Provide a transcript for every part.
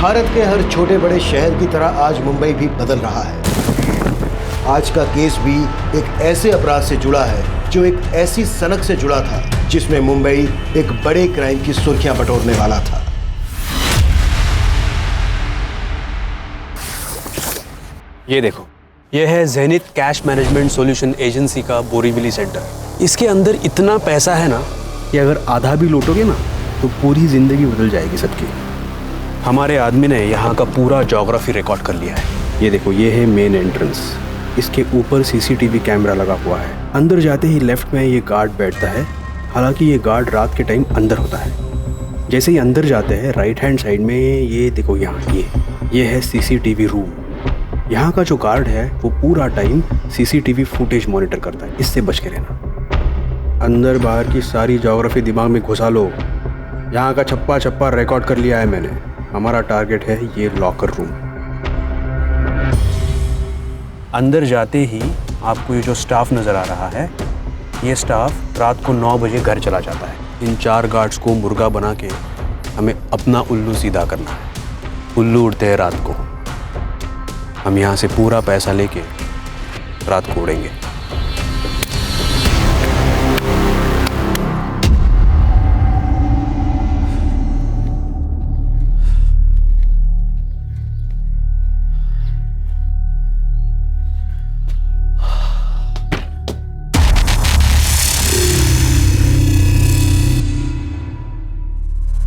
भारत के हर छोटे बड़े शहर की तरह आज मुंबई भी बदल रहा है। आज का केस भी एक ऐसे अपराध से जुड़ा है जो एक ऐसी सनक से जुड़ा था जिसमें मुंबई एक बड़े क्राइम की सुर्खियां बटोरने वाला था। ये देखो, ये है Zenith cash management solution agency का बोरीवली सेंटर। इसके अंदर इतना पैसा है ना कि अगर आधा भी लूटोगे ना तो पूरी जिंदगी बदल जाएगी सबकी। हमारे आदमी ने यहाँ का पूरा ज्योग्राफी रिकॉर्ड कर लिया है। ये देखो, ये है मेन एंट्रेंस। इसके ऊपर सीसीटीवी कैमरा लगा हुआ है। अंदर जाते ही लेफ्ट में ये गार्ड बैठता है। हालांकि ये गार्ड रात के टाइम अंदर होता है। जैसे ही अंदर जाते हैं राइट हैंड साइड में ये देखो, यहाँ ये है सीसीटीवी रूम। यहाँ का जो गार्ड है वो पूरा टाइम सीसीटीवी फुटेज मॉनिटर करता है। इससे बच के रहना। अंदर बाहर की सारी ज्योग्राफी दिमाग में घुसा लो। यहाँ का छप्पा छप्पा रिकॉर्ड कर लिया है मैंने। हमारा टारगेट है ये लॉकर रूम। अंदर जाते ही आपको ये जो स्टाफ नज़र आ रहा है, ये स्टाफ रात को 9 बजे घर चला जाता है। इन 4 गार्ड्स को मुर्गा बना के हमें अपना उल्लू सीधा करना है। उल्लू उड़ते हैं रात को। हम यहाँ से पूरा पैसा लेके रात को उड़ेंगे।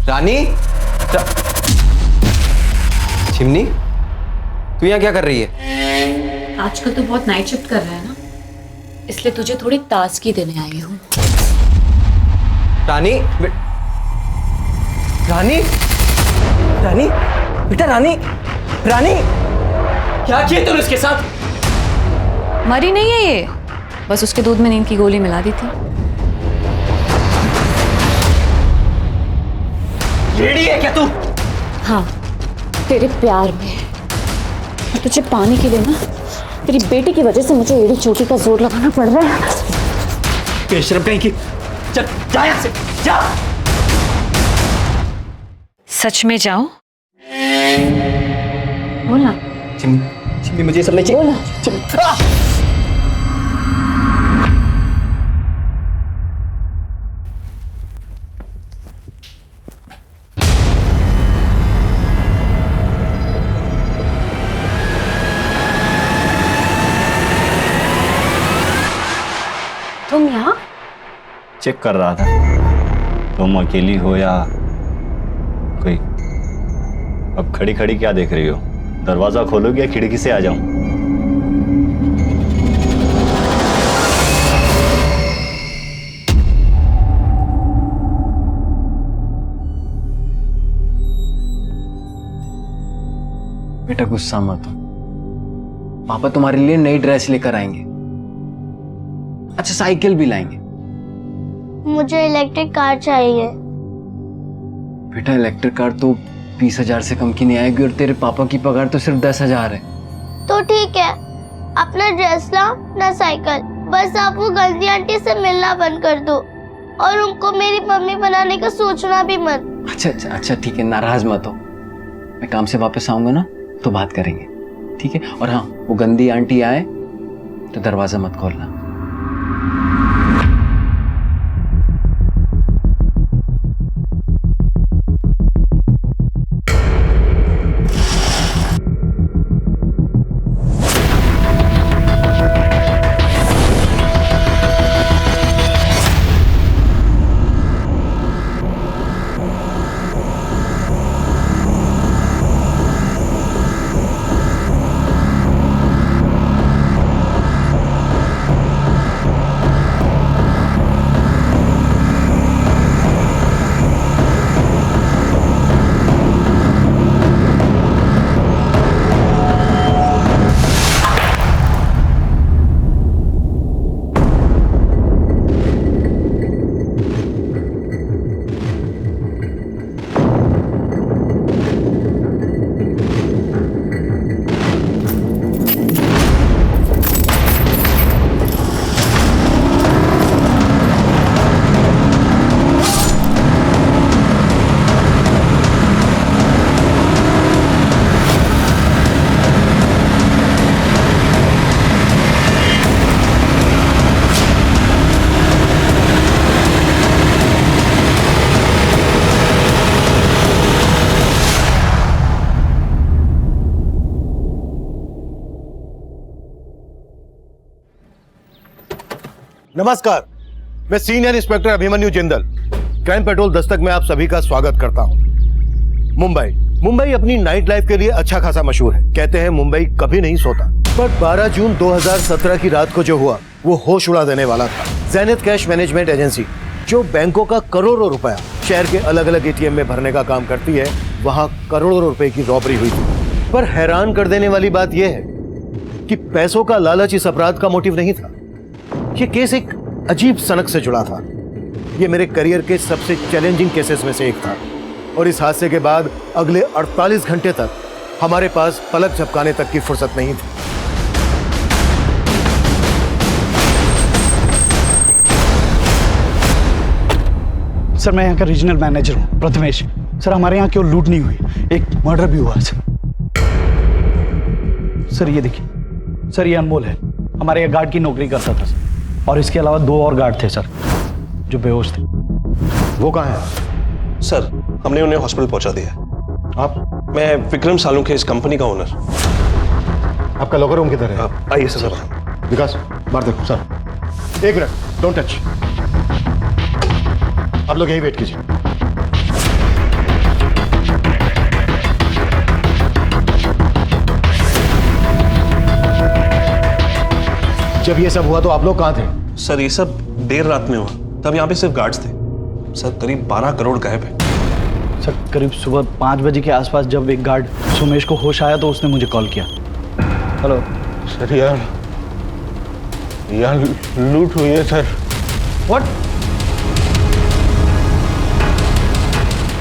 रानी, चिमनी, तू यहाँ क्या कर रही है? आजकल तो बहुत नाइट शिफ्ट कर रहा है ना, इसलिए तुझे थोड़ी ताजगी देने आई हूँ। रानी, रानी, रानी, बेटा रानी, रानी, क्या किया तूने उसके साथ? मरी नहीं है ये, बस उसके दूध में नींद की गोली मिला दी थी। रेडी है क्या तू? हाँ, तेरे प्यार में। और तुझे पाने के लिए ना तेरी बेटी की वजह से मुझे एड़ी चोटी का जोर लगाना पड़ रहा है। बेशरम कहीं की, चल जा यहाँ से, जा। सच में जाओ? बोला चिमनी, मुझे सब नहीं चाहिए। बोला तुम यहाँ? चेक कर रहा था तुम अकेली हो या कोई। अब खड़ी खड़ी क्या देख रही हो? दरवाजा खोलोगे या खिड़की से आ जाऊं? बेटा गुस्सा मत हो, पापा तुम्हारे लिए नई ड्रेस लेकर आएंगे। अच्छा, साइकिल भी लाएंगे। मुझे इलेक्ट्रिक कार चाहिए। बेटा इलेक्ट्रिक कार तो 20,000 से कम की नहीं आएगी और तेरे पापा की पगार तो सिर्फ 10,000 है। तो ठीक है, अपना ड्रेस लाओ ना साइकिल। बस आप वो गंदी आंटी से मिलना बंद कर दो और उनको मेरी मम्मी बनाने का सोचना भी मत। अच्छा ठीक है, नाराज मत हो। मैं काम से वापस आऊंगा ना तो बात करेंगे, ठीक है? और हाँ, वो गंदी आंटी आए तो दरवाजा मत खोलना। नमस्कार, मैं senior inspector Abhimanyu Jindal, crime petrol Dastak में आप सभी का स्वागत करता हूं। मुंबई अपनी नाइट लाइफ के लिए अच्छा खासा मशहूर है। कहते हैं मुंबई कभी नहीं सोता, पर 12 जून 2017 की रात को जो हुआ वो होश उड़ा देने वाला था। ज़ेनिथ कैश मैनेजमेंट एजेंसी, जो बैंकों का करोड़ों रुपया शहर के अलग अलग एटीएम में भरने का काम करती है, वहां करोड़ों रुपए की रॉबरी हुई थी। पर हैरान कर देने वाली बात यह है कि पैसों का लालच इस अपराध का मोटिव नहीं था। ये केस एक अजीब सनक से जुड़ा था। ये मेरे करियर के सबसे चैलेंजिंग केसेस में से एक था, और इस हादसे के बाद अगले 48 घंटे तक हमारे पास पलक झपकाने तक की फुर्सत नहीं थी। सर, मैं यहाँ का रीजनल मैनेजर हूँ, प्रथमेश। सर, हमारे यहाँ केवल लूट नहीं हुई, एक मर्डर भी हुआ। सर ये देखिए सर, ये अनमोल है, हमारे यहाँ गार्ड की नौकरी करता था सर। और इसके अलावा 2 और गार्ड थे सर, जो बेहोश थे। वो कहाँ है? सर, हमने उन्हें हॉस्पिटल पहुंचा दिया। आप? मैं विक्रम सालू के इस कंपनी का ओनर। आपका लॉकर रूम किधर है? आइए सर। विकास, बाहर देखो सर। 1 minute, don't touch. आप लोग यही वेट कीजिए। जब ये सब हुआ तो आप लोग कहाँ थे? सर, ये सब देर रात में हुआ, तब यहाँ पे सिर्फ गार्ड्स थे। सर, करीब 12 करोड़ गायब है। सर, करीब सुबह 5 बजे के आसपास जब एक गार्ड सुमेश को होश आया तो उसने मुझे कॉल किया। हेलो सर, यार लूट हुई है सर। व्हाट?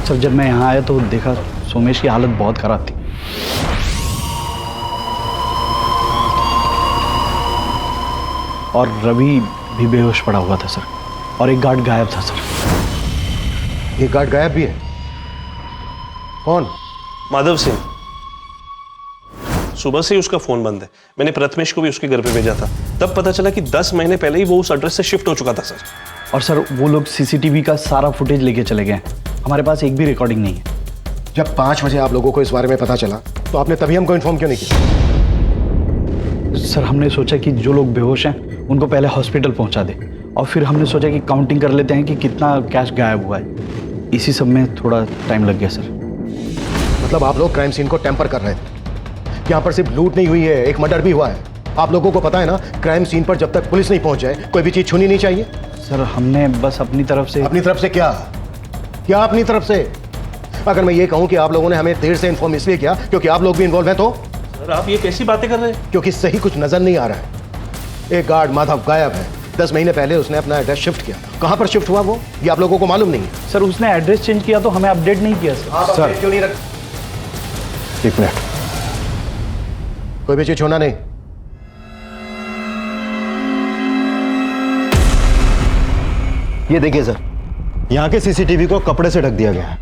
सर, जब मैं यहाँ आया तो देखा सुमेश की हालत बहुत खराब थी। और रवि भी बेहोश पड़ा हुआ था सर, और एक गार्ड गायब था सर। एक गार्ड गायब भी है? कौन? माधव सिंह। सुबह से ही उसका फोन बंद है। मैंने प्रथमेश को भी उसके घर पे भेजा था, तब पता चला कि 10 महीने पहले ही वो उस एड्रेस से शिफ्ट हो चुका था सर। और सर, वो लोग सीसीटीवी का सारा फुटेज लेके चले गए। हमारे पास एक भी रिकॉर्डिंग नहीं है। जब 5 बजे आप लोगों को इस बारे में पता चला तो आपने तभी हमको इन्फॉर्म क्यों नहीं किया? सर, हमने सोचा कि जो लोग बेहोश हैं उनको पहले हॉस्पिटल पहुंचा दे, और फिर हमने सोचा कि काउंटिंग कर लेते हैं कि कितना कैश गायब हुआ है। इसी सब में थोड़ा टाइम लग गया सर। मतलब आप लोग क्राइम सीन को टेम्पर कर रहे थे? यहाँ पर सिर्फ लूट नहीं हुई है, एक मर्डर भी हुआ है। आप लोगों को पता है ना, क्राइम सीन पर जब तक पुलिस नहीं पहुंच जाए कोई भी चीज छूनी नहीं चाहिए। सर, हमने बस अपनी तरफ से। अपनी तरफ से क्या? अपनी तरफ से? अगर मैं ये कहूं कि आप लोगों ने हमें देर से इन्फॉर्म इसलिए किया क्योंकि आप लोग भी इन्वॉल्व हैं, तो? सर, आप ये कैसी बातें कर रहे हैं? क्योंकि सही कुछ नजर नहीं आ रहा है। एक गार्ड माधव गायब है। 10 महीने पहले उसने अपना एड्रेस शिफ्ट किया। कहां पर शिफ्ट हुआ वो, ये आप लोगों को मालूम नहीं है? सर, उसने एड्रेस चेंज किया तो हमें अपडेट नहीं किया सर। सर क्यों नहीं रख? 1 मिनट, कोई भी चीज छोड़ना नहीं। ये देखिए सर, यहाँ के सीसीटीवी को कपड़े से ढक दिया गया है।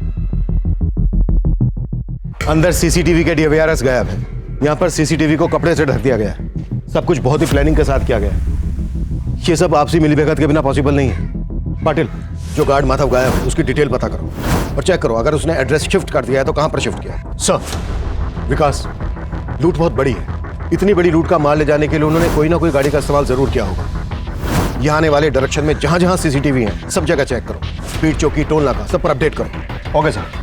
अंदर सीसीटीवी के DVRs गायब है, यहाँ पर सीसीटीवी को कपड़े से ढक दिया गया है। सब कुछ बहुत ही प्लानिंग के साथ किया गया है। ये सब आपसी मिलीभगत के बिना पॉसिबल नहीं है। पाटिल, जो गार्ड माधव गायब है उसकी डिटेल पता करो और चेक करो अगर उसने एड्रेस शिफ्ट कर दिया है तो कहां पर शिफ्ट किया है। सर, विकास, लूट बहुत बड़ी है। इतनी बड़ी लूट का माल ले जाने के लिए उन्होंने कोई ना कोई गाड़ी का इस्तेमाल जरूर किया होगा। यहाँ आने वाले डायरेक्शन में जहां जहां सीसीटीवी है सब जगह चेक करो। स्पीड चौकी, टोल नाका, सब पर अपडेट करो। Okay sir.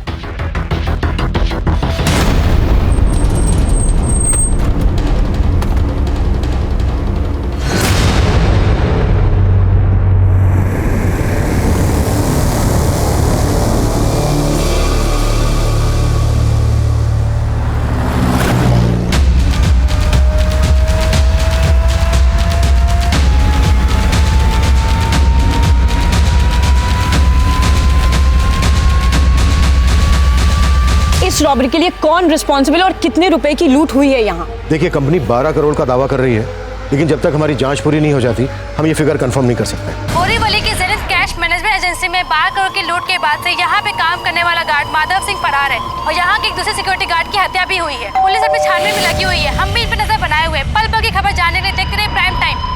इस रॉबरी के लिए कौन रिस्पॉन्सिबल और कितने रुपए की लूट हुई है यहाँ? देखिए, कंपनी 12 करोड़ का दावा कर रही है, लेकिन जब तक हमारी जांच पूरी नहीं हो जाती हम ये फिगर कंफर्म नहीं कर सकते। बोरीवली की ज़ेनिथ कैश मैनेजमेंट एजेंसी में 12 करोड़ की लूट के बाद से यहाँ पे काम करने वाला गार्ड माधव सिंह फरार है और यहाँ के एक दूसरे सिक्योरिटी गार्ड की हत्या भी हुई है। पुलिस अपनी छानबीन में लगी हुई है। हम भी इन पर नजर बनाए हुए हैं। पल पल की खबर जानने के लिए देखते रहिए प्राइम टाइम।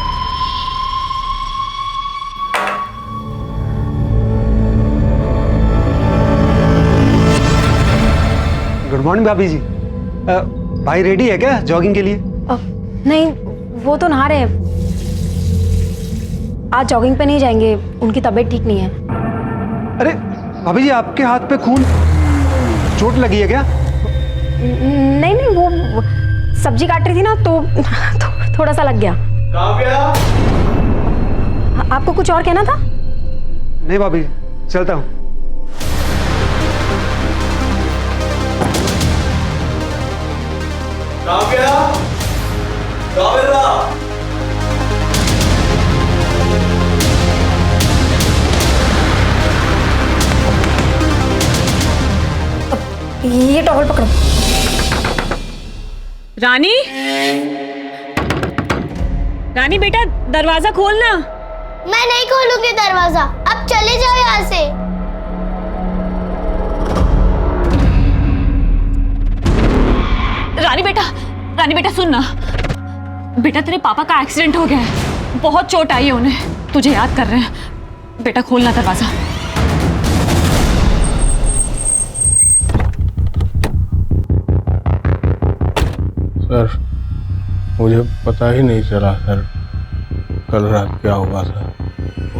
गुड मॉर्निंग भाभी जी। भाई रेडी है क्या जॉगिंग के लिए? नहीं, वो तो नहा रहे हैं। आज जॉगिंग पे नहीं जाएंगे, उनकी तबीयत ठीक नहीं है। अरे भाभी जी, आपके हाथ पे खून, चोट लगी है क्या? नहीं नहीं, वो सब्जी काट रही थी ना तो थोड़ा सा लग गया। काव्या, आपको कुछ और कहना था? नहीं भाभी, चलता हूँ। काव्या, काव्या, ये टॉवल पकड़ो। रानी, रानी बेटा दरवाजा खोलना। मैं नहीं खोलूंगी दरवाजा, अब चले जाओ यहाँ से। रानी बेटा सुन ना, बेटा तेरे पापा का एक्सीडेंट हो गया है, बहुत चोट आई है उन्हें, तुझे याद कर रहे हैं। बेटा खोलना दरवाजा। सर, मुझे पता ही नहीं चला सर, कल रात क्या हुआ था।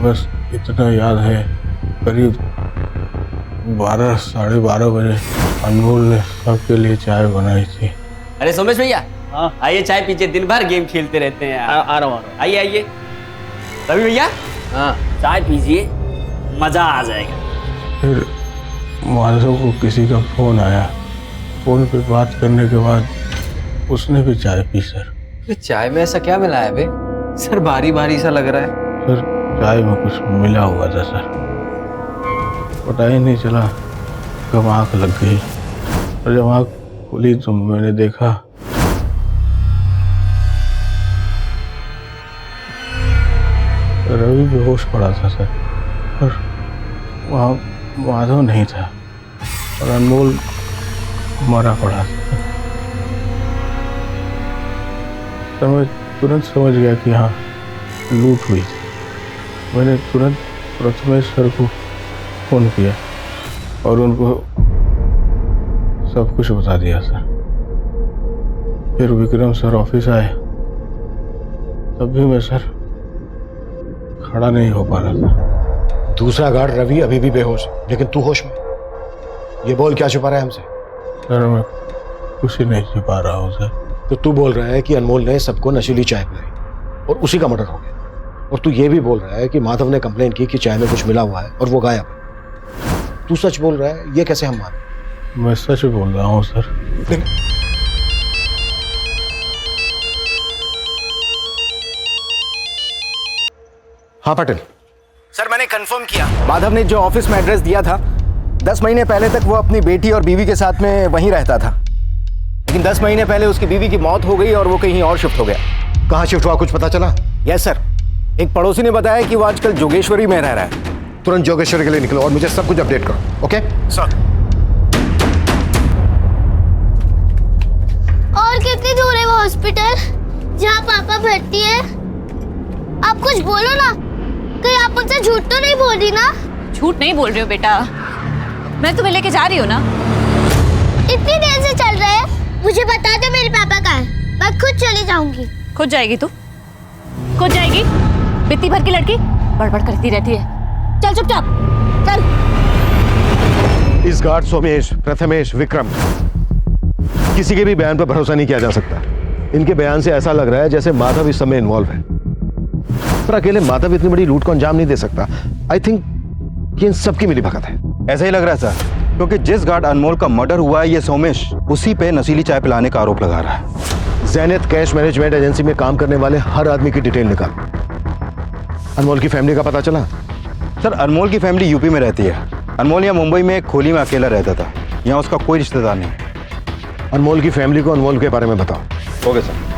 बस इतना याद है, करीब 12 साढ़े 12 बजे अनमोल ने सबके लिए चाय बनाई थी। अरे सोमेश भैया, आइए चाय पीजिए, दिन भर गेम खेलते रहते हैं। आ रहा हूँ। आइए आइए। रवि भैया, हाँ चाय पीजिए, मजा आ जाएगा। फिर माधव को किसी का फोन आया, फोन पे बात करने के बाद उसने भी चाय पी सर। चाय में ऐसा क्या मिला है बे? सर भारी भारी सा लग रहा है। सर चाय में कुछ मिला हुआ था सर, पता ही नहीं चला कब आँख लग गई, और जब आँख खुली तो मैंने देखा रवि बेहोश पड़ा था सर, और वहाँ माधव नहीं था, और अनमोल मरा पड़ा था। तो मैं तुरंत समझ गया कि हाँ लूट हुई थी। मैंने तुरंत प्रथमेश सर को फोन किया और उनको सब कुछ बता दिया सर। फिर विक्रम सर ऑफिस आए, तब भी मैं सर खड़ा नहीं हो पा रहा था। दूसरा गार्ड रवि अभी भी बेहोश, लेकिन तू होश में। ये बोल क्या छुपा रहा है हमसे? सर मैं कुछ ही नहीं छुपा रहा हूँ सर। तो तू बोल रहा है कि अनमोल ने सबको नशीली चाय पिलाई और उसी का मर्डर हो गया, और तू ये भी बोल रहा है कि माधव ने कंप्लेन की कि चाय में कुछ मिला हुआ है और वो गायब है। तू सच बोल रहा है, ये कैसे हम माने? मैं सच बोल रहा हूँ सर। हाँ पटेल सर, मैंने कंफर्म किया, माधव ने जो ऑफिस में एड्रेस दिया था 10 महीने पहले तक वो अपनी बेटी और बीवी के साथ में वहीं रहता था, लेकिन 10 महीने पहले उसकी बीवी की मौत हो गई और वो कहीं और शिफ्ट हो गया। कहाँ शिफ्ट हुआ, कुछ पता चला? यस सर, एक पड़ोसी ने बताया कि वो आजकल जोगेश्वरी में रह रहा है। तुरंत जोगेश्वरी के लिए निकलो और मुझे सब कुछ अपडेट करो। Okay sir. और कितनी दूर है वो हॉस्पिटल जहाँ पापा भर्ती है? आप कुछ बोलो ना, कहीं आप मुझसे झूठ तो नहीं बोल रही ना? झूठ नहीं बोल रही हो बेटा, मैं तुम्हें लेके जा रही हूँ ना। इतनी देर से चल रहा है, मुझे बता दो मेरे पापा कहाँ है, मैं खुद चली जाऊंगी। खुद जाएगी तू? खुद जाएगी? बित्ती भर की लड़की बड़बड़ करती रहती है। चल चुपचाप चल। इस गार्ड सोमेश, प्रथमेश, विक्रम, किसी के भी बयान पर भरोसा नहीं किया जा सकता। इनके बयान से ऐसा लग रहा है जैसे माधव इस समय इन्वॉल्व है, पर अकेले माधव इतनी बड़ी लूट को अंजाम नहीं दे सकता। आई थिंक कि इन सबकी मिली भगत है। ऐसा ही लग रहा है सर, क्योंकि जिस गार्ड अनमोल का मर्डर हुआ है, ये सोमेश उसी पे नशीली चाय पिलाने का आरोप लगा रहा है। ज़ेनिथ कैश मैनेजमेंट एजेंसी में काम करने वाले हर आदमी की डिटेल निकाल। अनमोल की फैमिली का पता चला? सर अनमोल की फैमिली यूपी में रहती है। अनमोल यहाँ मुंबई में एक खोली में अकेला रहता था, यहाँ उसका कोई रिश्तेदार नहीं। अनमोल की फैमिली को अनमोल के बारे में बताओ। Okay sir.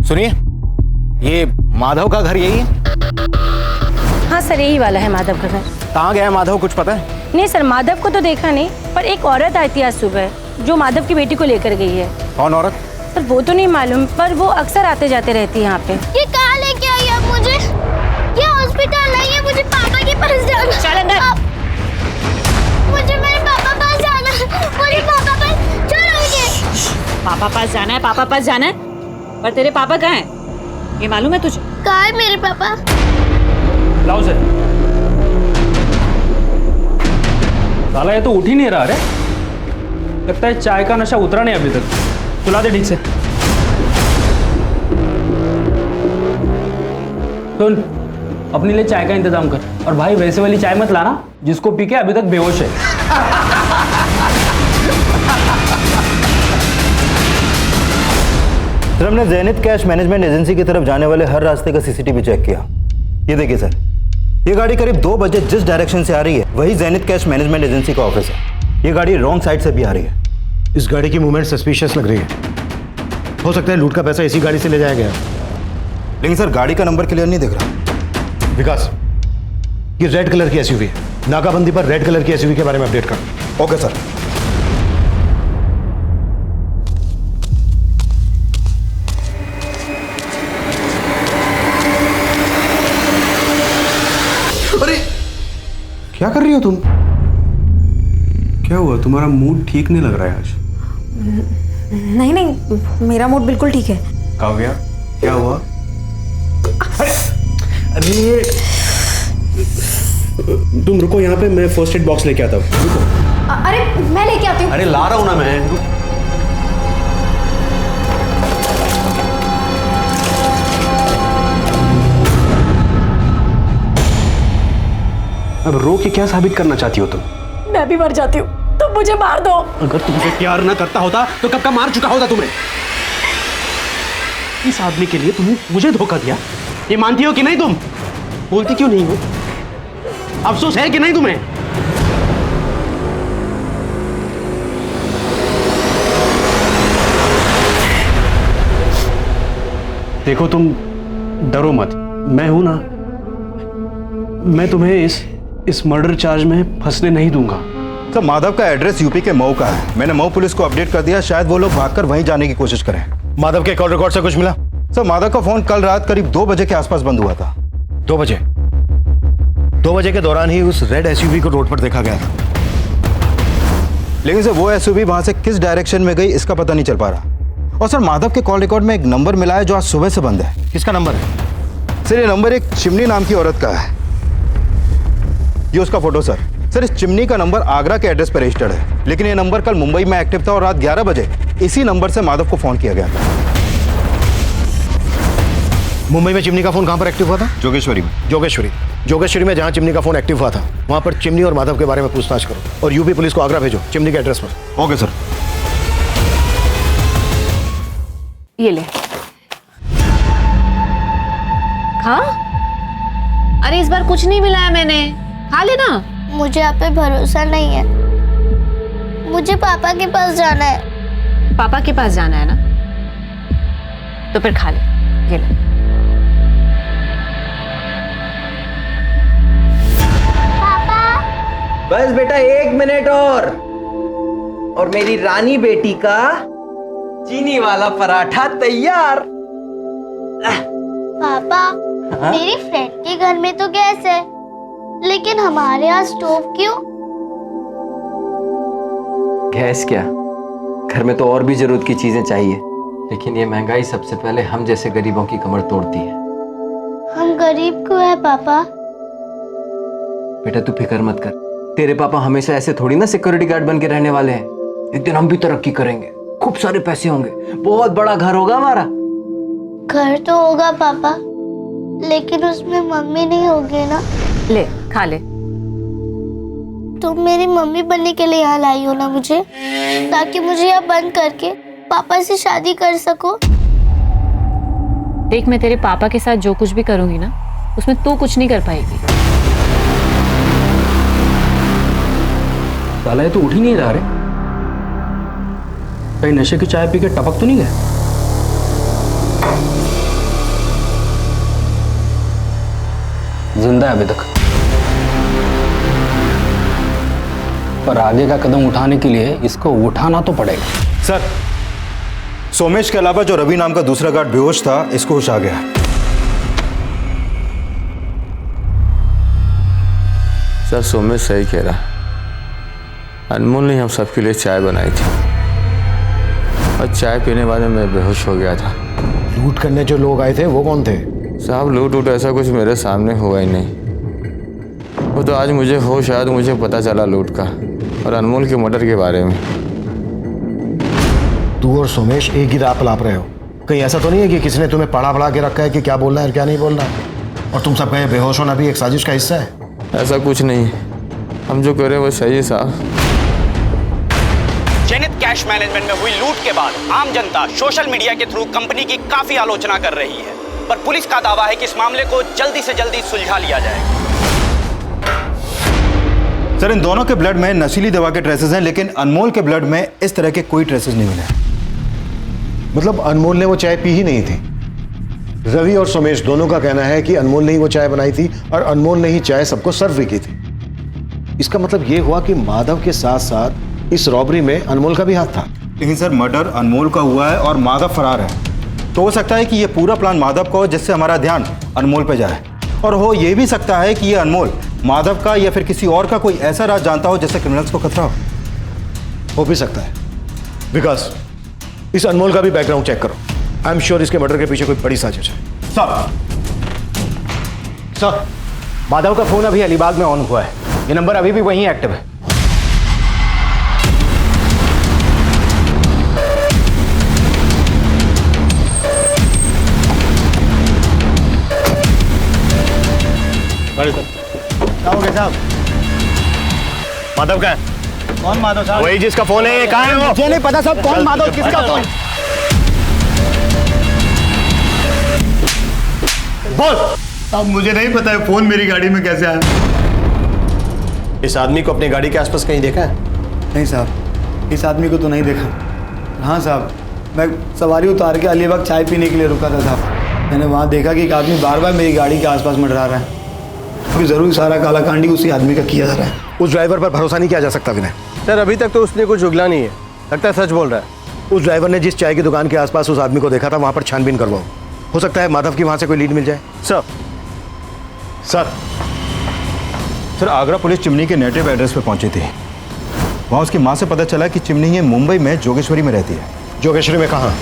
सुनिए, ये माधव का घर यही है? हाँ सर, यही वाला है माधव का घर। कहाँ गया है माधव, कुछ पता है? नहीं सर, माधव को तो देखा नहीं, पर एक औरत आई थी आज सुबह जो माधव की बेटी को लेकर गई है। कौन औरत? सर वो तो नहीं मालूम, पर वो अक्सर आते जाते रहती है यहाँ पे। ये कहाँ लेके आई है मुझे? ये हॉस्पिटल नहीं है, मुझे पापा के पास जाना। चल अंदर। मुझे पापा पर चलोगे। पापा पास जाना है, पापा पास जाना है, पर तेरे पापा कहाँ हैं? ये मालूम है तुझे? कहाँ है मेरे पापा? लाओ से। साला ये तो उठ ही नहीं रहा रे। लगता है चाय का नशा उतरा नहीं अभी तक। सुला दे ठीक से। सुन, अपने लिए चाय का इंतजाम कर, और भाई वैसे वाली चाय मत लाना जिसको पी के अभी तक बेहोश है। सर, हमने ज़ेनिथ कैश मैनेजमेंट एजेंसी की तरफ जाने वाले हर रास्ते का सीसीटीवी चेक किया। ये देखिए सर, ये गाड़ी करीब 2 बजे जिस डायरेक्शन से आ रही है वही ज़ेनिथ कैश मैनेजमेंट एजेंसी का ऑफिस है। ये गाड़ी रॉन्ग साइड से भी आ रही है। इस गाड़ी की मूवमेंट सस्पिशियस लग रही है। हो सकता है लूट का पैसा इसी गाड़ी से ले जाया गया। लेकिन सर, गाड़ी का नंबर क्लियर नहीं दिख रहा। विकास, ये रेड कलर की एसयूवी है। नाकाबंदी पर रेड कलर की एसयूवी के बारे में अपडेट कर। Okay sir. अरे क्या कर रही हो तुम? क्या हुआ? तुम्हारा मूड ठीक नहीं लग रहा है आज। नहीं नहीं, मेरा मूड बिल्कुल ठीक है। काव्या, क्या हुआ? अरे तुम रुको यहाँ पे, मैं फर्स्ट एड बॉक्स लेके आता हूँ। रुको। अरे मैं लेके आती हूँ। अरे ला रहा हूँ ना मैं। अब रो के क्या साबित करना चाहती हो तुम? मैं भी मर जाती हूँ, तुम मुझे मार दो। अगर तुमसे प्यार ना करता होता तो कब का मार चुका होता तुम्हें। इस आदमी के लिए तुमने मुझे धोखा दिया, ये मानती हो कि नहीं? तुम बोलती क्यों नहीं हो? अफसोस है कि नहीं तुम्हें? देखो, तुम डरो मत, मैं हूं ना। मैं तुम्हें इस मर्डर चार्ज में फंसने नहीं दूंगा। सर, माधव का एड्रेस यूपी के मऊ का है। मैंने मऊ पुलिस को अपडेट कर दिया, शायद वो लोग भागकर वहीं जाने की कोशिश करें। माधव के कॉल रिकॉर्ड से कुछ मिला? सर, माधव का फोन कल रात करीब 2 बजे के आसपास बंद हुआ था। 2 बजे? 2 बजे के दौरान ही उस रेड एसयूवी को रोड पर देखा गया था। लेकिन सर, वो एसयूवी वहां से किस डायरेक्शन में गई इसका पता नहीं चल पा रहा। और सर, माधव के कॉल रिकॉर्ड में एक नंबर मिला है जो आज सुबह से बंद है। किसका नंबर है? सर, ये नंबर एक चिमनी नाम की औरत का है। ये उसका फोटो सर। सर, इस चिमनी का नंबर आगरा के एड्रेस पर रजिस्टर्ड है, लेकिन ये नंबर कल मुंबई में एक्टिव था और रात 11 बजे इसी नंबर से माधव को फोन किया गया था। मुंबई में चिमनी का फोन कहां पर एक्टिव हुआ था? जोगेश्वरी में। जोगेश्वरी में जहां चिमनी का फोन एक्टिव हुआ था वहां पर चिमनी और माधव के बारे में पूछताछ करो और यूपी पुलिस को आगरा भेजो, चिमनी के एड्रेस पर। Okay sir. ये ले खा। अरे इस बार कुछ नहीं मिला है, मैंने खा लेना। मुझे आप पे भरोसा नहीं है, मुझे पापा के पास जाना है। पापा के पास जाना है ना, तो फिर खा ले। ये ले। बस बेटा 1 मिनट और मेरी रानी बेटी का चीनी वाला पराठा तैयार। पापा, मेरी फ्रेंड के घर में तो गैस है, लेकिन हमारे यहाँ स्टोव क्यों? गैस क्या, घर में तो और भी जरूरत की चीजें चाहिए, लेकिन ये महंगाई सबसे पहले हम जैसे गरीबों की कमर तोड़ती है। हम गरीब क्यों है पापा? बेटा तू फिक्र मत कर, तेरे पापा हमेशा ऐसे थोड़ी ना सिक्योरिटी गार्ड बन के रहने वाले हैं। एक दिन हम भी तरक्की करेंगे, खूब सारे पैसे होंगे, बहुत बड़ा घर होगा हमारा। घर तो होगा पापा, लेकिन उसमें मम्मी नहीं होगी ना। ले खा ले। तुम मेरी मम्मी बनने के लिए यहाँ लाई हो ना मुझे, ताकि मुझे यहाँ बंद करके पापा से शादी कर सको। देख, मैं तेरे पापा के साथ जो कुछ भी करूंगी ना, उसमें तू कुछ नहीं कर पाएगी। साला ये तो उठ ही नहीं रहा रे। कहीं नशे की चाय पी के टपक तो नहीं गया? जिंदा है अभी तक, पर आगे का कदम उठाने के लिए इसको उठाना तो पड़ेगा। सर, सोमेश के अलावा जो रवि नाम का दूसरा गार्ड बेहोश था, इसको होश आ गया। सर, सोमेश सही कह रहा, अनमोल ने हम सबके लिए चाय बनाई थी और चाय पीने बाद मैं बेहोश हो गया था। लूट करने जो लोग आए थे वो कौन थे? साहब लूट ऐसा कुछ मेरे सामने हुआ ही नहीं। वो तो आज मुझे होश आया तो मुझे पता चला लूट का और अनमोल के मर्डर के बारे में। तू और सोमेश एक ही रात लाप रहे हो, कहीं ऐसा तो नहीं है कि किसी ने तुम्हें पढ़ा के रखा है कि क्या बोलना है और क्या नहीं बोलना, और तुम सब कहीं बेहोश होना भी एक साजिश का हिस्सा है? ऐसा कुछ नहीं, हम जो करें वो सही है साहब। जेनिथ कैश मैनेजमेंट में हुई लूट के बाद आम जनता सोशल मीडिया के थ्रू कंपनी की काफी आलोचना कर रही है, पर पुलिस का दावा है कि इस मामले को जल्दी से जल्दी सुलझा लिया जाएगा। सर इन दोनों के ब्लड में नशीली दवा के ट्रेसेस हैं, लेकिन अनमोल के ब्लड में इस तरह के कोई ट्रेसेस नहीं मिले। मतलब अनमोल ने वो चाय पी ही नहीं थी? रवि और सोमेश दोनों का कहना है कि अनमोल ने ही वो चाय बनाई थी और अनमोल ने ही चाय सबको सर्व भी की थी। इसका मतलब ये हुआ कि माधव के साथ साथ इस रॉबरी में अनमोल का भी हाथ था। लेकिन सर मर्डर अनमोल का हुआ है और माधव फरार है, तो हो सकता है कि ये पूरा प्लान माधव का हो जिससे हमारा ध्यान अनमोल पे जाए, और हो ये भी सकता है कि ये अनमोल माधव का या फिर किसी और का कोई ऐसा राज जानता हो जिससे क्रिमिनल्स को खतरा हो भी सकता है। विकास, इस अनमोल का भी बैकग्राउंड चेक करो। आई एम श्योर इसके मर्डर के पीछे कोई बड़ी साजिश है। सर माधव का फोन अभी अलीबाग में ऑन हुआ है, ये नंबर अभी भी वहीं एक्टिव है। क्या हो गया साहब? माधव का है? कौन माधव साहब? वही जिसका फोन है, ये कहाँ है वो? मुझे नहीं पता साहब कौन माधव, किसका फोन? बोल। साहब मुझे नहीं पता है फोन मेरी गाड़ी में कैसे आया। इस आदमी को अपनी गाड़ी के आसपास कहीं देखा है? नहीं साहब, इस आदमी को तो नहीं देखा। हाँ साहब, मैं सवारी उतार के अलीबाग चाय पीने के लिए रुका था साहब। मैंने वहाँ देखा कि एक आदमी बार बार मेरी गाड़ी के आसपास मंडरा रहा है। अभी जरूर सारा कालाकांडी उसी आदमी का किया जा रहा है। उस ड्राइवर पर भरोसा नहीं किया जा सकता विनय। सर अभी तक तो उसने कुछ उगला नहीं है, लगता है सच बोल रहा है। उस ड्राइवर ने जिस चाय की दुकान के आसपास उस आदमी को देखा था वहाँ पर छानबीन करवाओ, हो सकता है माधव की वहाँ से कोई लीड मिल जाए। सर आगरा पुलिस चिमनी के नेटिव एड्रेस पे पहुंची थी। वहाँ उसकी माँ से पता चला कि चिमनी ये मुंबई में जोगेश्वरी में रहती है। जोगेश्वरी में कहाँ?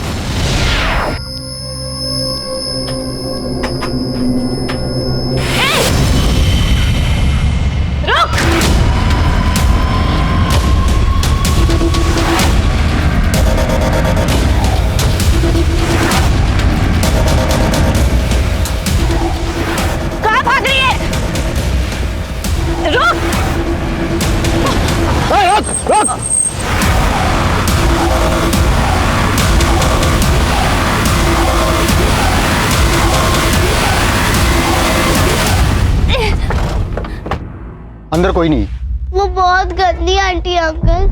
अंदर कोई नहीं। वो बहुत गंदी आंटी अंकल,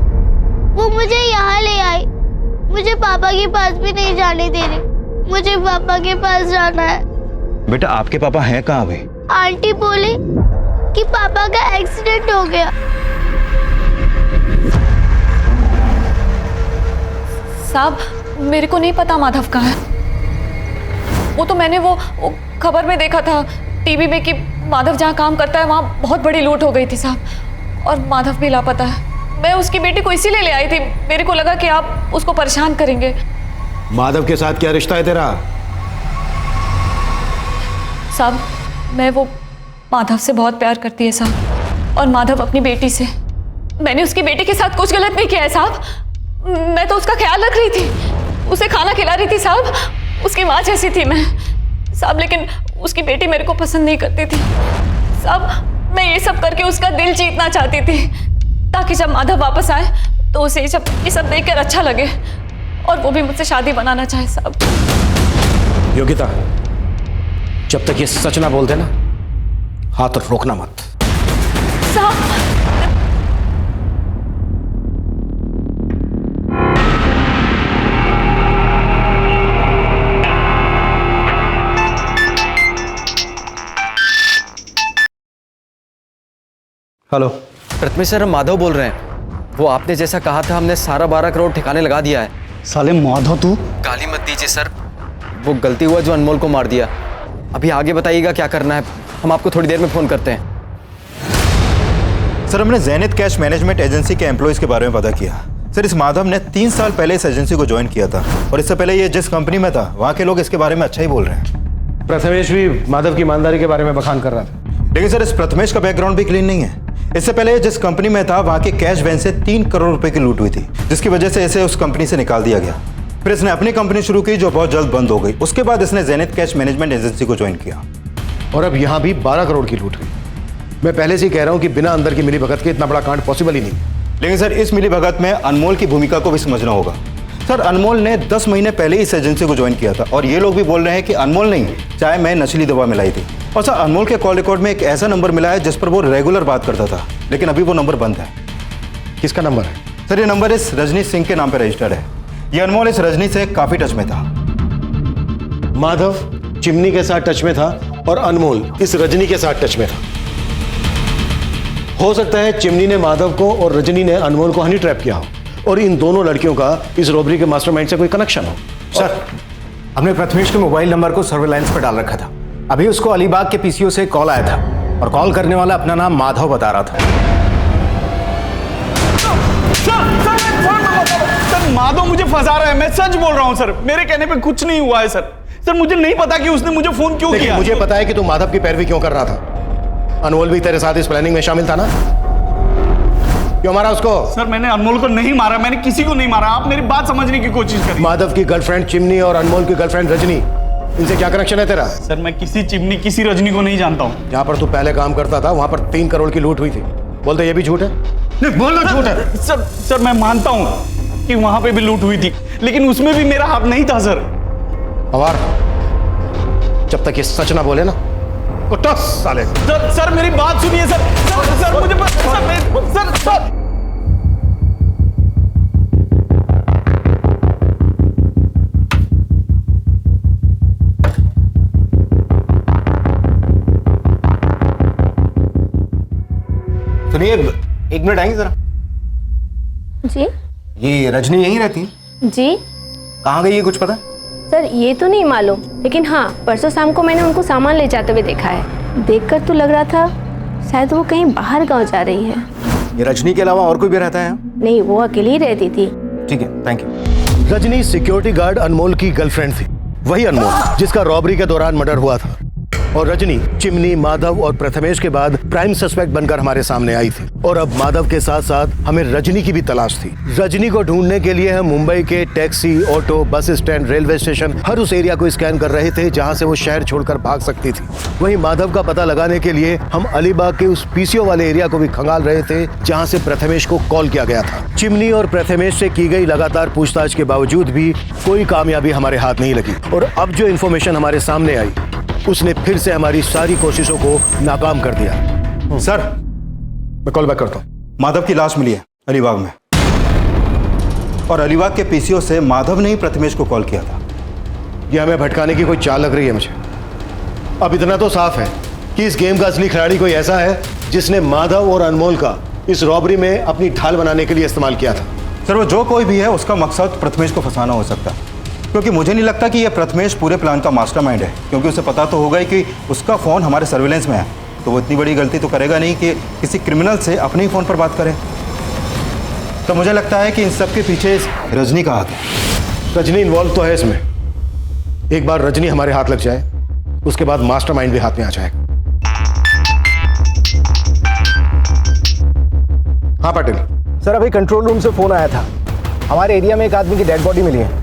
वो मुझे यहाँ ले आई, मुझे पापा के पास भी नहीं जाने दे रही। मुझे पापा के पास जाना है। बेटा आपके पापा हैं कहाँ भाई? आंटी बोली कि पापा का एक्सीडेंट हो गया। साहब मेरे को नहीं पता माधव कहाँ है। वो तो मैंने वो खबर में देखा था टीवी में कि माधव जहाँ काम करता है वहाँ बहुत बड़ी लूट हो गई थी साहब, और माधव भी लापता है। मैं उसकी बेटी को इसीलिए ले आई थी, मेरे को लगा कि आप उसको परेशान करेंगे। माधव के साथ क्या रिश्ता है तेरा? साहब मैं वो माधव से बहुत प्यार करती है साहब, और माधव अपनी बेटी से। मैंने उसकी बेटी के साथ कुछ गलत नहीं किया है साहब। मैं तो उसका ख्याल रख रही थी, उसे खाना खिला रही थी साहब, उसकी माँ जैसी थी मैं साहब। लेकिन उसकी बेटी मेरे को पसंद नहीं करती थी साहब। मैं ये सब करके उसका दिल जीतना चाहती थी, ताकि जब माधव वापस आए तो उसे ये सब देखकर अच्छा लगे और वो भी मुझसे शादी बनाना चाहे साहब। योगिता, जब तक ये सच ना बोलते ना, हाथ रोकना मत। साहब हेलो प्रथमेश सर, हम माधव बोल रहे हैं। वो आपने जैसा कहा था हमने सारा 12 करोड़ ठिकाने लगा दिया है। साले माधव तू गाली मत दीजिए सर, वो गलती हुआ जो अनमोल को मार दिया। अभी आगे बताइएगा क्या करना है, हम आपको थोड़ी देर में फोन करते हैं। सर हमने ज़ेनिथ कैश मैनेजमेंट एजेंसी के एम्प्लॉयज़ के बारे में पता किया। सर इस माधव ने 3 साल पहले इस एजेंसी को ज्वाइन किया था और इससे पहले ये जिस कंपनी में था वहाँ के लोग इसके बारे में अच्छा ही बोल रहे हैं। प्रथमेश भी माधव की ईमानदारी के बारे में बखान कर रहा था। लेकिन सर इस प्रथमेश का बैकग्राउंड भी क्लीन नहीं है। इससे पहले जिस कंपनी में था वहाँ के कैश वैन से 3 करोड़ रुपए की लूट हुई थी, जिसकी वजह से इसे उस कंपनी से निकाल दिया गया। फिर इसने अपनी कंपनी शुरू की जो बहुत जल्द बंद हो गई। उसके बाद इसने ज़ेनिथ कैश मैनेजमेंट एजेंसी को ज्वाइन किया और अब यहाँ भी 12 करोड़ की लूट हुई। मैं पहले से ही कह रहा हूँ कि बिना अंदर की मिलीभगत के इतना बड़ा कांड पॉसिबल ही नहीं। लेकिन सर इस मिलीभगत में अनमोल की भूमिका को भी समझना होगा। सर अनमोल ने 10 महीने पहले इस एजेंसी को ज्वाइन किया था और ये लोग भी बोल रहे हैं कि अनमोल नहीं, चाहे मैं नशीली दवा मिलाई थी। और सर अनमोल के कॉल रिकॉर्ड में एक ऐसा नंबर मिला है जिस पर वो रेगुलर बात करता था, लेकिन अभी वो नंबर बंद है। किसका नंबर है? सर ये नंबर इस रजनी सिंह के नाम पर रजिस्टर्ड है। ये अनमोल इस रजनी से काफी टच में था। माधव चिमनी के साथ टच में था और अनमोल इस रजनी के साथ टच में था। हो सकता है चिमनी ने माधव को और रजनी ने अनमोल को हनी ट्रैप किया हो और इन दोनों लड़कियों का इस रॉबरी के मास्टरमाइंड से कोई कनेक्शन हो। सर हमने प्रथमेश के मोबाइल नंबर को सर्वेलांस पर डाल रखा था। अभी उसको अलीबाग के पीसीओ से कॉल आया था और कॉल करने वाला अपना नाम माधव बता रहा था। सर माधव मुझे फंसा रहा है, मैं सच बोल रहा हूँ सर, मेरे कहने पे कुछ नहीं हुआ है सर। सर मुझे नहीं पता कि उसने मुझे फोन क्यों किया। मुझे पता है कि तू माधव की पैरवी क्यों कर रहा था। अनमोल भी तेरे साथ इस प्लानिंग में शामिल था ना? क्यों मारा उसको? सर मैंने अनमोल को नहीं मारा, मैंने किसी को नहीं मारा। आप मेरी बात समझने की कोशिश करिए। माधव की गर्लफ्रेंड चिमनी और अनमोल की गर्लफ्रेंड रजनी, इनसे क्या कनेक्शन है तेरा? सर मैं किसी चिमनी किसी रजनी को नहीं जानता हूँ। जहाँ पर तू पहले काम करता था वहां पर 3 करोड़ की लूट हुई थी। बोलते ये भी झूठ है? नहीं बोलना झूठ है। सर मैं मानता हूँ कि वहां पे भी लूट हुई थी, लेकिन उसमें भी मेरा हाथ नहीं था सर। अवार, जब तक ये सच ना बोले ना तो साले। सर मेरी बात सुनिए सर। सर मुझे सर सुनिए, 1 मिनट आएंगे जरा। जी ये रजनी यहीं रहती है? जी। कहाँ गई है कुछ पता? सर ये तो नहीं मालूम, लेकिन हाँ परसों शाम को मैंने उनको सामान ले जाते हुए देखा है। देखकर तो लग रहा था शायद वो कहीं बाहर गांव जा रही है। ये रजनी के अलावा और कोई भी रहता है? नहीं, वो अकेली ही रहती थी। ठीक है, thank you. Rajni security guard Anmol की गर्लफ्रेंड थी, वही अनमोल जिसका रॉबरी के दौरान मर्डर हुआ था। और रजनी चिमनी, माधव और प्रथमेश के बाद प्राइम सस्पेक्ट बनकर हमारे सामने आई थी। और अब माधव के साथ साथ हमें रजनी की भी तलाश थी। रजनी को ढूंढने के लिए हम मुंबई के taxi, auto, bus stand, railway station, हर उस एरिया को स्कैन कर रहे थे जहां से वो शहर छोड़कर भाग सकती थी। वहीं माधव का पता लगाने के लिए हम अलीबाग के उस पीसीओ वाले एरिया को भी खंगाल रहे थे जहाँ से प्रथमेश को कॉल किया गया था। चिमनी और प्रथमेश से की गई लगातार पूछताछ के बावजूद भी कोई कामयाबी हमारे हाथ नहीं लगी। और अब जो इन्फॉर्मेशन हमारे सामने आई उसने फिर से हमारी सारी कोशिशों को नाकाम कर दिया। सर मैं कॉल बैक करता हूँ। माधव की लाश मिली है अलीबाग में और अलीबाग के पीसीओ से माधव ने ही प्रथमेश को कॉल किया था। यह हमें भटकाने की कोई चाल लग रही है मुझे। अब इतना तो साफ है कि इस गेम का असली खिलाड़ी कोई ऐसा है जिसने माधव और अनमोल का इस रॉबरी में अपनी ढाल बनाने के लिए इस्तेमाल किया था। सर वो जो कोई भी है उसका मकसद प्रथमेश को फंसाना हो सकता है, क्योंकि मुझे नहीं लगता कि यह प्रथमेश पूरे प्लान का मास्टरमाइंड है, क्योंकि उसे पता तो होगा ही कि उसका फ़ोन हमारे सर्विलेंस में है, तो वो इतनी बड़ी गलती तो करेगा नहीं कि किसी क्रिमिनल से अपने ही फ़ोन पर बात करे। तो मुझे लगता है कि इन सब के पीछे रजनी का हाथ है। रजनी इन्वॉल्व तो है इसमें। एक बार रजनी हमारे हाथ लग जाए उसके बाद मास्टरमाइंड भी हाथ में आ जाएगा। हाँ पाटिल। सर अभी कंट्रोल रूम से फोन आया था, हमारे एरिया में एक आदमी की डेड बॉडी मिली है।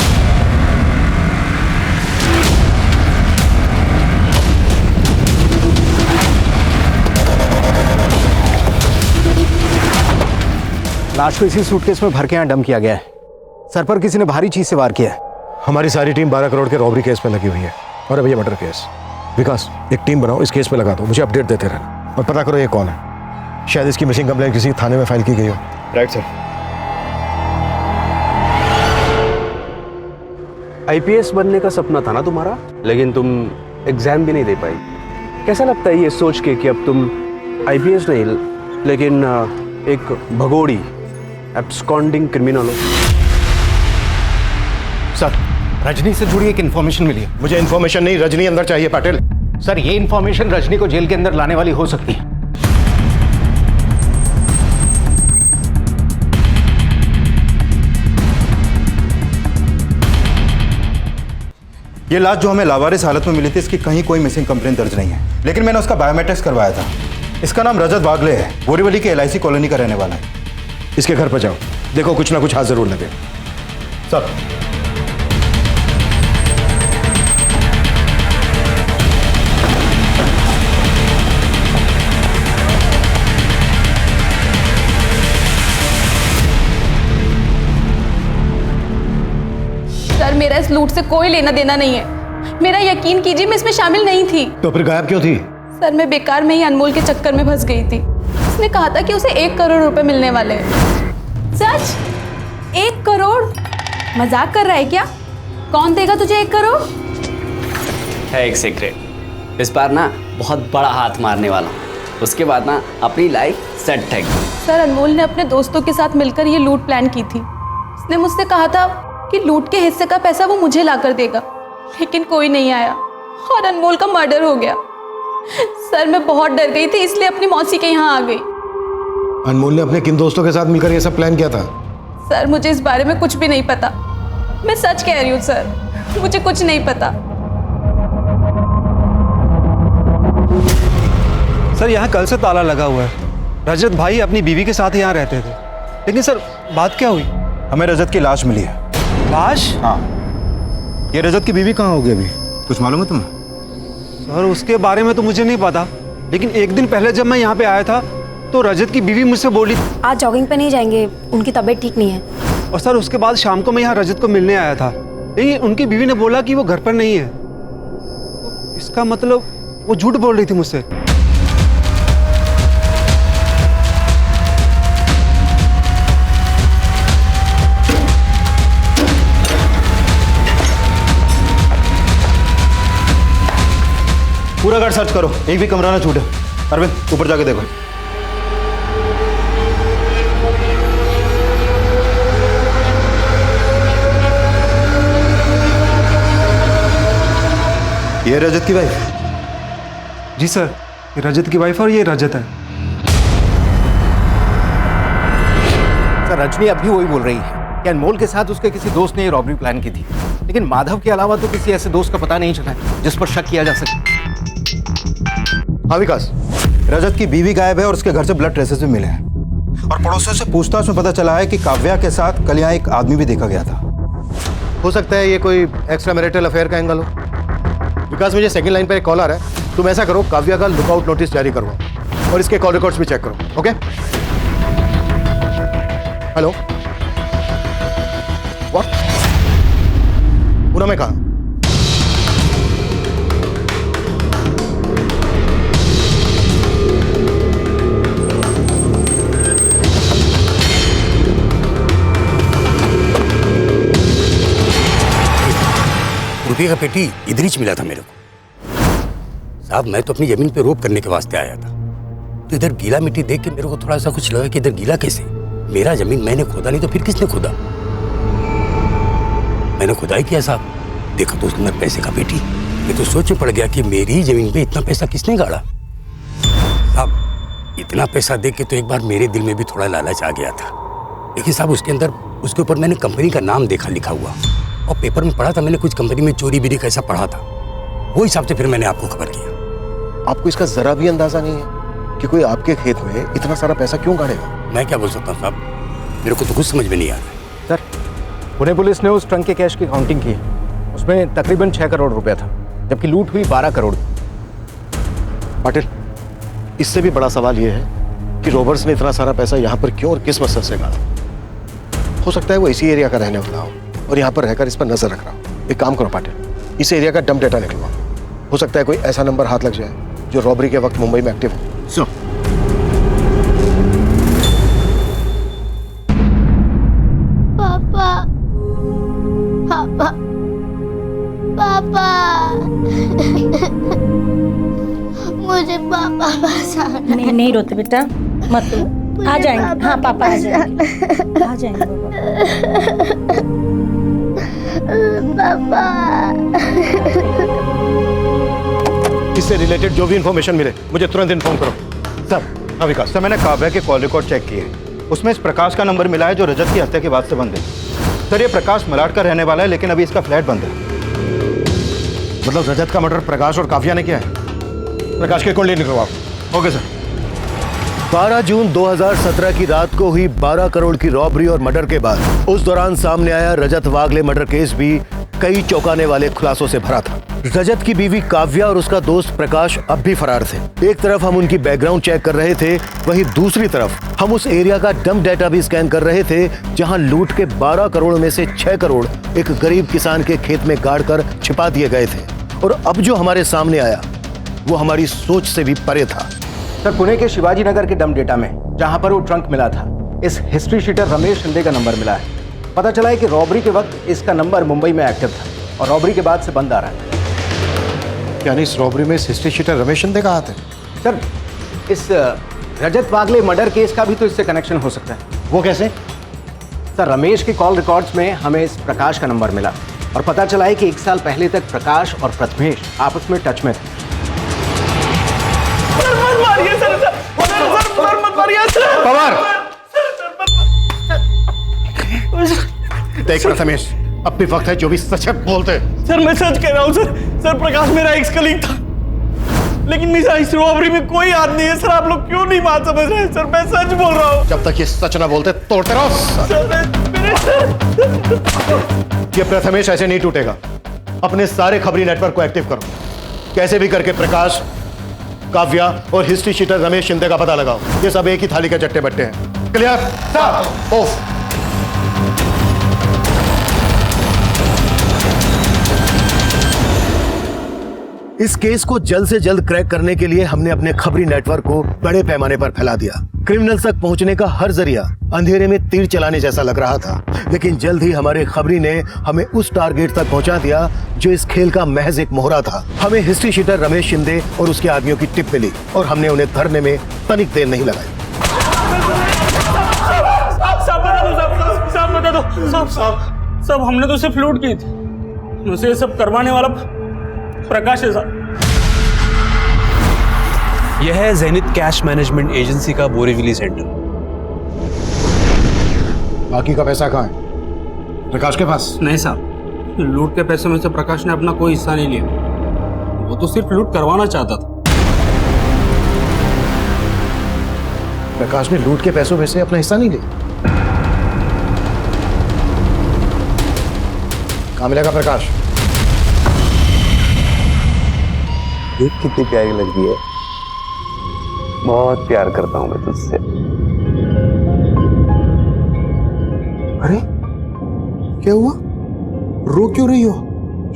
लाश को इसी सूटकेस में भर के यहाँ डंप किया गया है। सर पर किसी ने भारी चीज से वार किया है। हमारी सारी टीम 12 करोड़ के रॉबरी केस पे लगी हुई है और अब ये मर्डर केस। विकास एक टीम बनाओ, इस केस पे लगा दो, मुझे अपडेट देते रहना और पता करो ये कौन है। शायद इसकी मिसिंग कंप्लेंट किसी थाने में फाइल की गई हो। Right sir. आईपीएस बनने का सपना था ना तुम्हारा, लेकिन तुम एग्जाम भी नहीं दे पाई। कैसा लगता है ये सोच के कि अब तुम आईपीएस नहीं लेकिन एक भगोड़ी एब्सकॉन्डिंग क्रिमिनल हो? सर रजनी से जुड़ी एक इन्फॉर्मेशन मिली है। मुझे इन्फॉर्मेशन नहीं, रजनी अंदर चाहिए पाटिल। सर ये इन्फॉर्मेशन रजनी को जेल के अंदर लाने वाली हो सकती है। ये लाश जो हमें लावारिस हालत में मिली थी, इसकी कहीं कोई मिसिंग कंप्लेंट दर्ज नहीं है, लेकिन मैंने उसका बायोमेट्रिक्स करवाया था। इसका नाम रजत बागले है, बोरीवली के LIC कॉलोनी का रहने वाला है। इसके घर पर जाओ, देखो कुछ ना कुछ हाथ जरूर लगे। सर, सर मेरा इस लूट से कोई लेना देना नहीं है। मेरा यकीन कीजिए मैं इसमें शामिल नहीं थी। तो फिर गायब क्यों थी? सर मैं बेकार में ही अनमोल के चक्कर में फंस गई थी। उसने कहा था कि उसे 1 करोड़ रुपए मिलने वाले हैं। सच? 1 करोड़? मजाक कर रहा है क्या? कौन देगा तुझे 1 करोड़? है एक सीक्रेट, इस बार ना बहुत बड़ा हाथ मारने वाला हूँ, उसके बाद ना अपनी लाइफ सेट है। सर अनमोल ने अपने दोस्तों के साथ मिलकर ये लूट प्लान की थी। उसने मुझसे कहा था कि लूट के हिस्से का पैसा वो मुझे ला कर देगा, लेकिन कोई नहीं आया और अनमोल का मर्डर हो गया। सर मैं बहुत डर गई थी, इसलिए अपनी मौसी के यहाँ आ गई। अनमोल ने अपने किन दोस्तों के साथ मिलकर ये सब प्लान किया था? सर मुझे इस बारे में कुछ भी नहीं पता, मैं सच कह रही हूँ सर, मुझे कुछ नहीं पता। सर यहाँ कल से ताला लगा हुआ है। रजत भाई अपनी बीवी के साथ यहाँ रहते थे, लेकिन सर बात क्या हुई? हमें रजत की लाश मिली है। लाश? हाँ। ये रजत की बीवी कहाँ होगी अभी, कुछ मालूम है तुम्हें? सर उसके बारे में तो मुझे नहीं पता, लेकिन एक दिन पहले जब मैं यहाँ पे आया था तो रजत की बीवी मुझसे बोली आज जॉगिंग पे नहीं जाएंगे, उनकी तबीयत ठीक नहीं है। और सर उसके बाद शाम को मैं यहाँ रजत को मिलने आया था, लेकिन उनकी बीवी ने बोला कि वो घर पर नहीं है। इसका मतलब वो झूठ बोल रही थी मुझसे। पूरा घर सर्च करो, एक भी कमरा ना छूटे। अरविंद ऊपर जाके देखो। ये रजत की वाइफ? जी सर, ये रजत की वाइफ और ये रजत है। सर रजनी अभी वही बोल रही है कि अनमोल के साथ उसके किसी दोस्त ने ये रॉबरी प्लान की थी, लेकिन माधव के अलावा तो किसी ऐसे दोस्त का पता नहीं चला जिस पर शक किया जा सके। हाँ विकास, रजत की बीवी गायब है और उसके घर से ब्लड ट्रेसेस भी मिले हैं, और पड़ोसियों से पूछताछ में पता चला है कि काव्या के साथ कल यहाँ एक आदमी भी देखा गया था। हो सकता है ये कोई एक्स्ट्रा मैरिटल अफेयर का एंगल हो। विकास मुझे सेकंड लाइन पर एक कॉल आ रहा है, तुम ऐसा करो काव्या का लुकआउट नोटिस जारी करवाओ और इसके कॉल रिकॉर्ड्स भी चेक करो। ओके? Hello, what? पूरा मैं कहा? रुपये का पेटी इधर ही मिला था मेरे को। साहब मैं तो अपनी जमीन पे रोप करने के वास्ते आया था, तो इधर गीला मिट्टी देख के मेरे को थोड़ा सा कुछ लगा कि इधर गीला कैसे? मेरा जमीन मैंने खोदा नहीं तो फिर किसने खोदा? मैंने खुदाई किया साहब, देखा तो उसके अंदर पैसे का पेटी। मैं तो सोच में पड़ गया कि मेरी जमीन पे इतना पैसा किसने गाड़ा। साहब इतना पैसा देख के तो एक बार मेरे दिल में भी थोड़ा लालच आ गया था, लेकिन साहब उसके अंदर उसके ऊपर मैंने कंपनी का नाम देखा लिखा हुआ, और पेपर में पढ़ा था मैंने कुछ कंपनी में चोरी बीरी कैसा पढ़ा था, वो हिसाब से फिर मैंने आपको खबर किया। आपको इसका जरा भी अंदाजा नहीं है कि कोई आपके खेत में इतना सारा पैसा क्यों गाड़ेगा? मैं क्या बोल सकता हूँ साहब, मेरे को तो कुछ समझ में नहीं आ रहा है। सर पुणे पुलिस ने उस ट्रंक के कैश की काउंटिंग की, उसमें तकरीबन 6 करोड़ रुपया था, जबकि लूट हुई 12 करोड़। पाटिल, इससे भी बड़ा सवाल यह है कि रॉबर्स ने इतना सारा पैसा यहाँ पर क्यों और किस मकसद से गाड़ा? हो सकता है वो इसी एरिया का रहने वाला हो और यहाँ पर रहकर इस पर नजर रख रहा हो। एक काम करो पाटिल, इस एरिया का डंप डेटा निकलवाओ, हो सकता है कोई ऐसा नंबर हाथ लग जाए जो रॉबरी के वक्त मुंबई में एक्टिव हो। सुनो, पापा पापा पापा मुझे पापा बचाना। नहीं नहीं रोते बेटा, मत रो, आ जाएंगे। हाँ पापा आ जाएंगे, आ जाएंगे पापा। इससे रिलेटेड जो भी इंफॉर्मेशन मिले मुझे तुरंत इन्फॉर्म करो। सर, हाँ विकास, सर मैंने काव्या के कॉल रिकॉर्ड चेक किए, उसमें इस प्रकाश का नंबर मिला है जो रजत की हत्या के बाद से बंद है। सर ये प्रकाश मलाड का रहने वाला है, लेकिन अभी इसका फ्लैट बंद है। मतलब रजत का मर्डर प्रकाश और काव्या ने किया है? प्रकाश के कुंडली निकलवाओ। Okay sir. 12 जून 2017 की रात को हुई 12 करोड़ की रॉबरी और मर्डर के बाद उस दौरान सामने आया रजत वागले मर्डर केस भी कई चौंकाने वाले खुलासों से भरा था। रजत की बीवी काव्या और उसका दोस्त प्रकाश अब भी फरार थे। एक तरफ हम उनकी बैकग्राउंड चेक कर रहे थे, वहीं दूसरी तरफ हम उस एरिया का डंप डेटा भी स्कैन कर रहे थे जहां लूट के 12 करोड़ में से 6 करोड़ एक गरीब किसान के खेत में गाड़ कर छिपा दिए गए थे। और अब जो हमारे सामने आया वो हमारी सोच से भी परे था। सर, पुणे के शिवाजी नगर के डंप डेटा में जहां पर वो ट्रंक मिला था, इस हिस्ट्री शीटर रमेश शिंदे का नंबर मिला है। पता चला है कि रॉबरी के वक्त इसका नंबर मुंबई में एक्टिव था और रॉबरी के बाद से बंद आ रहा है। यानी इस रॉबरी में इस हिस्ट्री शीटर रमेश शिंदे का हाथ है? सर, इस रजत वागले मर्डर केस का भी तो इससे कनेक्शन हो सकता है। वो कैसे? सर, रमेश के कॉल रिकॉर्ड्स में हमें इस प्रकाश का नंबर मिला और पता चला है कि 1 साल पहले तक प्रकाश और प्रथमेश आपस में टच में थे। पवार! देख प्रथमेश, अब भी वक्त है जो भी सच है बोलते। सर मैं सच कह रहा हूँ सर। सर प्रकाश मेरा एक्स कलीग था, लेकिन मेरा इस रॉबरी में कोई हाथ नहीं है। सर आप लोग क्यों नहीं बात समझ रहे हैं? सर मैं सच बोल रहा हूँ। जब तक ये सच ना बोलते तोड़ते रहो। ये प्रथमेश ऐसे नहीं टूटेगा। अपने सारे खबरी नेटवर्क को एक्टिव करो। कैसे भी करके प्रकाश, काव्या और हिस्ट्री शीटर रमेश शिंदे का पता लगाओ। ये सब एक ही थाली के चट्टे बट्टे हैं। क्लियर? ऑफ। इस केस को जल्द से जल्द क्रैक करने के लिए हमने अपने खबरी नेटवर्क को बड़े पैमाने पर फैला दिया। क्रिमिनल्स तक पहुंचने का हर जरिया अंधेरे में तीर चलाने जैसा लग रहा था, लेकिन जल्द ही हमारे खबरी ने हमें उस टारगेट तक पहुंचा दिया जो इस खेल का महज एक मोहरा था। हमें हिस्ट्री शीटर रमेश शिंदे और उसके आदमियों की टिप मिली और हमने उन्हें धरने में तनिक देर नहीं लगाई। साहब हमने तो सिर्फ लूट की थी, मुझसे ये सब करवाने वाला प्रकाश है साहब। यह है ज़ेनिथ कैश मैनेजमेंट एजेंसी का बोरीवली सेंटर। बाकी का पैसा कहाँ है? प्रकाश के पास? नहीं साहब, लूट के पैसे में से प्रकाश ने अपना कोई हिस्सा नहीं लिया। वो तो सिर्फ लूट करवाना चाहता था। प्रकाश ने लूट के पैसों में से अपना हिस्सा नहीं लिया? कहाँ मिलेगा प्रकाश? देख कितनी प्यारी लड़की है। बहुत प्यार करता हूं मैं तुझसे। अरे क्या हुआ? रो क्यों रही हो?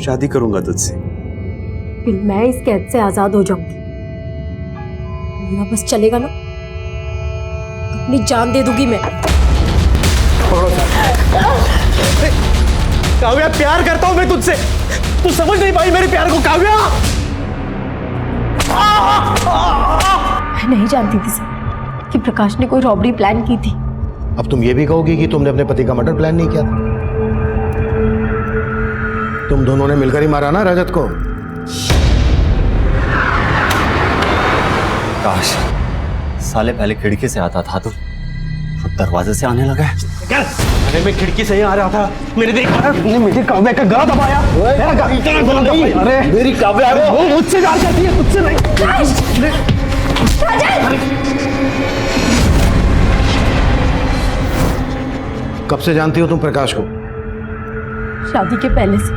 शादी करूंगा तुझसे। फिर मैं इस कैद से आजाद हो जाऊंगी। मेरा बस चलेगा ना, अपनी जान दे दूंगी मैं। काव्या प्यार करता हूं मैं तुझसे, तू समझ नहीं पाई मेरे प्यार को काव्या। मैं नहीं जानती थी सर कि प्रकाश ने कोई रॉबरी प्लान की थी। अब तुम ये भी कहोगी कि तुमने अपने पति का मर्डर प्लान नहीं किया था? तुम दोनों ने मिलकर ही मारा ना रजत को? काश साले पहले खिड़की से आता था तो दरवाजे से आने लगा है। अरे मैं खिड़की से ही आ रहा था, मैंने देखा मुझे काव्या का गला दबाया। अरे मेरी काव्या वो मुझसे प्यार करती है, तुझसे नहीं। कब से जानती हो तुम प्रकाश को? शादी के पहले से।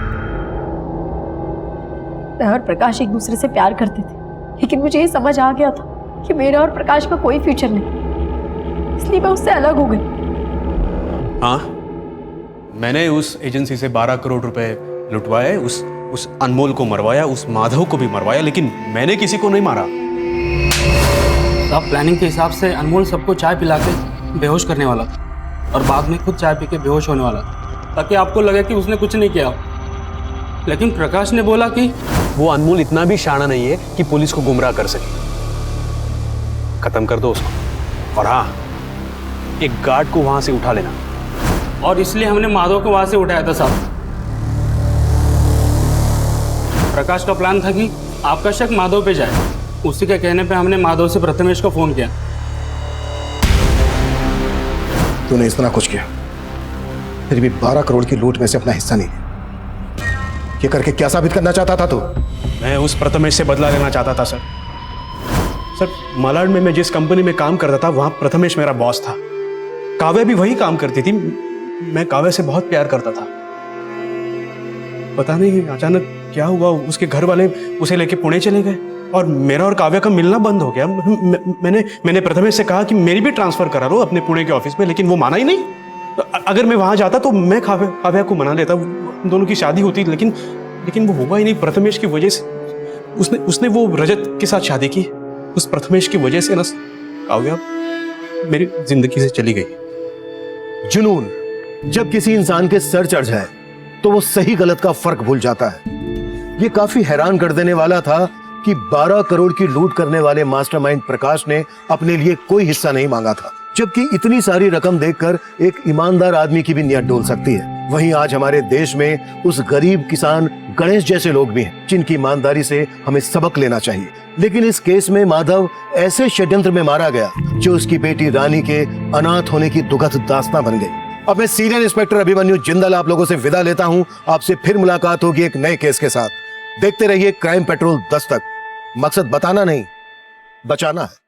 मैं और प्रकाश एक दूसरे से प्यार करते थे, लेकिन मुझे ये समझ आ गया था कि मेरा और प्रकाश का कोई फ्यूचर नहीं, इसलिए मैं उससे अलग हो गई। हाँ, मैंने उस एजेंसी से 12 करोड़ रुपए लुटवाए, उस अनमोल को मरवाया, उस माधव को भी मरवाया, लेकिन मैंने किसी को नहीं मारा। आप प्लानिंग के हिसाब से अनमोल सबको चाय पिला के बेहोश करने वाला था और बाद में खुद चाय पी के बेहोश होने वाला था, ताकि आपको लगे कि उसने कुछ नहीं किया। लेकिन प्रकाश ने बोला कि वो अनमोल इतना भी शाना नहीं है कि पुलिस को गुमराह कर सके। खत्म कर दो उसको, और हाँ, एक गार्ड को वहां से उठा लेना। और इसलिए हमने माधव को वहां से उठाया था साहब। प्रकाश का प्लान था कि आपका शक माधव पे जाए। उसी के कहने पे हमने माधव से प्रथमेश को फोन किया। तूने इतना कुछ किया, फिर भी 12 करोड़ की लूट में से अपना हिस्सा नहीं लिया। ये करके क्या साबित करना चाहता था तू? मैं उस प्रथमेश से बदला लेना चाहता था सर। सर, मालाड में मैं जिस कंपनी में काम करता था वहां प्रथमेश मेरा बॉस था। काव्या भी वही काम करती थी। मैं काव्या से बहुत प्यार करता था। पता नहीं अचानक क्या हुआ, उसके घर वाले उसे लेके पुणे चले गए और मेरा और काव्या का मिलना बंद हो गया। मैंने प्रथमेश से कहा कि मेरी भी ट्रांसफर करा लो अपने पुणे के ऑफिस में, लेकिन वो माना ही नहीं। अगर मैं वहां जाता तो मैं काव्या को मना लेता, दोनों की शादी होती, लेकिन वो हुआ ही नहीं। प्रथमेश की वजह से उसने वो रजत के साथ शादी की। उस प्रथमेश की वजह से ना काव्या मेरी जिंदगी से चली गई। जुनून जब किसी इंसान के सर चढ़ जाए तो वो सही गलत का फर्क भूल जाता है। ये काफी हैरान कर देने वाला था कि 12 करोड़ की लूट करने वाले मास्टरमाइंड प्रकाश ने अपने लिए कोई हिस्सा नहीं मांगा था, जबकि इतनी सारी रकम देखकर एक ईमानदार आदमी की भी नियत डोल सकती है। वहीं आज हमारे देश में उस गरीब किसान गणेश जैसे लोग भी हैं जिनकी ईमानदारी से हमें सबक लेना चाहिए। लेकिन इस केस में माधव ऐसे षड्यंत्र में मारा गया जो उसकी बेटी रानी के अनाथ होने की दुखद दास्तां बन गई। अब मैं सीनियर इंस्पेक्टर अभिमन्यु जिंदल आप लोगों से विदा लेता हूं। आपसे फिर मुलाकात होगी एक नए केस के साथ। देखते रहिए क्राइम पेट्रोल 10 तक। मकसद बताना नहीं, बचाना है।